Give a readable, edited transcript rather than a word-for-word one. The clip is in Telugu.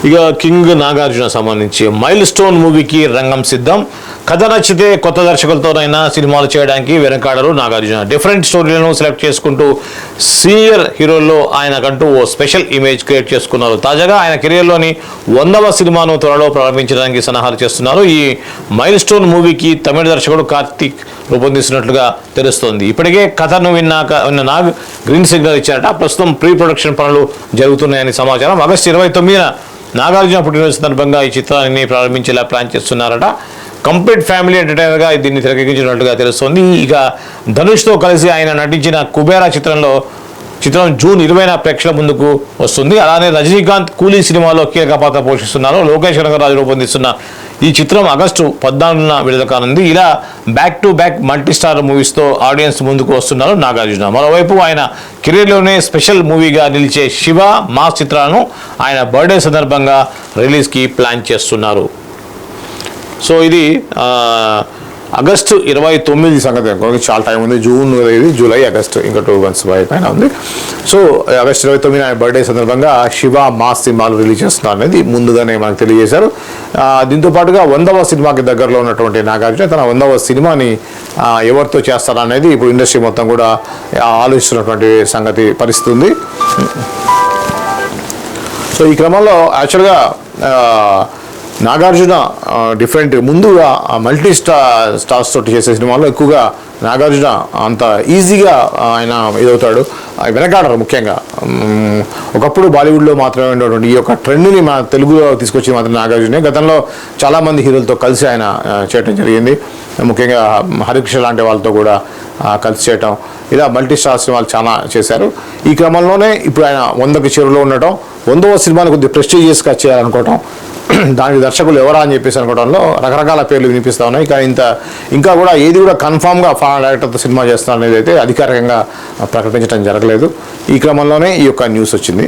ఇక కింగ్ నాగార్జున సంబంధించి మైల్ స్టోన్ మూవీకి రంగం సిద్ధం. కథ నచ్చితే కొత్త దర్శకులతోనైనా సినిమాలు చేయడానికి వెనకాడరు నాగార్జున. డిఫరెంట్ స్టోరీలను సెలెక్ట్ చేసుకుంటూ సీనియర్ హీరోల్లో ఆయనకంటూ ఓ స్పెషల్ ఇమేజ్ క్రియేట్ చేసుకున్నారు. తాజాగా ఆయన కెరియర్లోని 100వ సినిమాను త్వరలో ప్రారంభించడానికి సన్నాహాలు చేస్తున్నారు. ఈ మైల్ స్టోన్ మూవీకి తమిళ దర్శకుడు కార్తీక్ రూపొందిస్తున్నట్లుగా తెలుస్తోంది. ఇప్పటికే కథను విన్న నాగ్ గ్రీన్ సిగ్నల్ ఇచ్చారట. ప్రస్తుతం ప్రీ ప్రొడక్షన్ పనులు జరుగుతున్నాయని సమాచారం. ఆగస్టు 29న నాగార్జున పుట్టినరోజు సందర్భంగా ఈ చిత్రాన్ని ప్రారంభించేలా ప్లాన్ చేస్తున్నారట. కంప్లీట్ ఫ్యామిలీ ఎంటర్టైనర్గా దీన్ని తెరకెక్కించినట్లుగా తెలుస్తోంది. ఇక ధనుష్తో కలిసి ఆయన నటించిన కుబేరా చిత్రం జూన్ 20న ప్రేక్షకుల ముందుకు వస్తుంది. అలానే రజనీకాంత్ కూలీ సినిమాలో కీలక పాత్ర పోషిస్తున్నారు. లోకేష్ కనగరాజు రూపొందిస్తున్న ఈ చిత్రం ఆగస్టు 14న విడుదల కానుంది. ఇలా back to back multi star మూవీస్తో ఆడియన్స్ ముందుకు వస్తున్నారు నాగార్జున. మరోవైపు ఆయన కెరీర్లోనే స్పెషల్ మూవీగా నిలిచే శివ మాస్ చిత్రాలను ఆయన బర్త్డే సందర్భంగా రిలీజ్కి ప్లాన్ చేస్తున్నారు. సో ఇది ఆగస్టు 29 సంగతి. చాలా టైం ఉంది. జూన్, జూలై, ఆగస్టు ఇంకా 2 months పైన ఉంది. సో ఆగస్టు 29 ఆయన బర్త్డే సందర్భంగా శివ మాస్ సినిమాలు రిలీజ్ చేస్తున్నారు అనేది ముందుగానే మనకు తెలియజేశారు. దీంతో పాటుగా 100వ సినిమాకి దగ్గరలో ఉన్నటువంటి నాగార్జున తన 100వ సినిమాని ఎవరితో చేస్తారనేది ఇప్పుడు ఇండస్ట్రీ మొత్తం కూడా ఆలోచిస్తున్నటువంటి పరిస్థితి ఉంది. సో ఈ క్రమంలో యాక్చువల్గా నాగార్జున డిఫరెంట్ ముందుగా మల్టీ స్టార్స్ తోటి చేసే సినిమాల్లో ఎక్కువగా నాగార్జున అంత ఈజీగా ఆయన ఇదవుతాడు, వెనకాడరు. ముఖ్యంగా ఒకప్పుడు బాలీవుడ్లో మాత్రమే ఉండేటువంటి ఈ యొక్క ట్రెండ్ని మన తెలుగులో తీసుకొచ్చి మాత్రం నాగార్జునే. గతంలో చాలామంది హీరోలతో కలిసి ఆయన చేయటం జరిగింది. ముఖ్యంగా హరికృష్ణ లాంటి వాళ్ళతో కూడా కలిసి చేయటం, ఇలా మల్టీ స్టార్ సినిమాలు చాలా చేశారు. ఈ క్రమంలోనే ఇప్పుడు ఆయన 100కి చేరువలో ఉండటం, 100వ సినిమాని కొద్దిగా ప్రెస్టీజియస్గా చేయాలనుకోవటం, దానికి దర్శకులు ఎవరా అని చెప్పేసి అనుకోవడంలో రకరకాల పేర్లు వినిపిస్తూ ఉన్నాయి. కానీ ఇంకా కూడా ఏది కూడా కన్ఫామ్గా ఫారెన్ డైరెక్టర్తో సినిమా చేస్తున్నారు అనేది అయితే అధికారికంగా ప్రకటించడం జరగలేదు. ఈ క్రమంలోనే ఈ యొక్క న్యూస్ వచ్చింది.